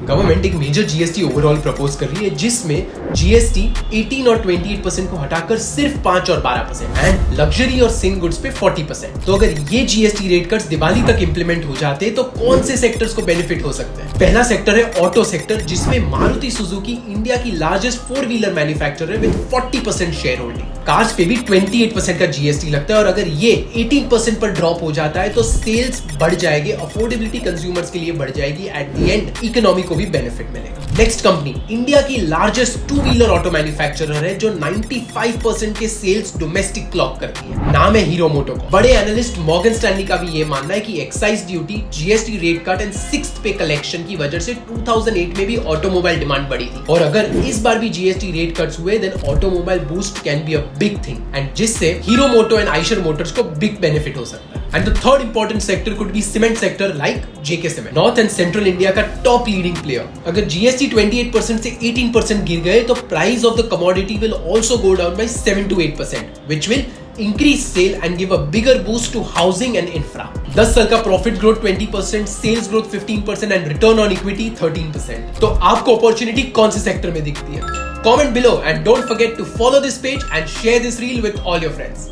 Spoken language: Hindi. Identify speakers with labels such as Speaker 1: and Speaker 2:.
Speaker 1: गवर्नमेंट एक मेजर जीएसटी ओवरऑल प्रपोज कर रही है जिसमें जीएसटी 18 और 28% को हटाकर सिर्फ 5 और 12% एंड लग्जरी और सिंग गुड्स पे 40%। तो अगर ये जीएसटी रेट कट्स दिवाली तक इंप्लीमेंट हो जाते तो कौन से सेक्टर्स को बेनिफिट हो सकते हैं? पहला सेक्टर है ऑटो सेक्टर, जिसमें मारुति सुजुकी इंडिया की लार्जेस्ट 4-व्हीलर मैन्युफैक्चरर है विद 40% शेयर होल्डिंग। कार्स पे भी 28% का जीएसटी लगता है और अगर ये 18% पर ड्रॉप हो जाता है तो सेल्स बढ़ जाएगी, अफोर्डेबिलिटी कंज्यूमर्स के लिए बढ़ जाएगी, एट द एंड इकोनॉमी को भी बेनिफिट मिलेगा। नेक्स्ट कंपनी इंडिया की लार्जेस्ट 2-व्हीलर ऑटो मैन्युफैक्चरर है जो 95% के सेल्स डोमेस्टिक क्लॉक करती है। नाम है हीरो मोटोकॉर्प। बड़े एनालिस्ट मॉर्गन स्टैनली का भी ये मानना है कि excise duty, GST rate cut and 6th पे कलेक्शन की वजह से 2008 में भी ऑटोमोबाइल डिमांड बढ़ी थी और अगर इस बार भी जीएसटी रेट कट्स हुए then automobile boost can be a big thing and जिससे हीरो मोटो एंड आइशर मोटर्स को बिग बेनिफिट हो सकता है। And the third important sector could be cement sector like JK cement, north and central India का टॉप लीडिंग प्लेयर। अगर जीएसटी 28% से 18% गिर गए तो price of the commodity will also go down by 7 to 8%, which will increase sale and give a bigger boost to housing and infra. 10 साल का profit growth 20%, sales growth 15% and return on equity 13%। तो आपको अपॉर्चुनिटी कौन से सेक्टर में दिखती है? Comment below and don't forget to follow this page and share this reel with all your friends.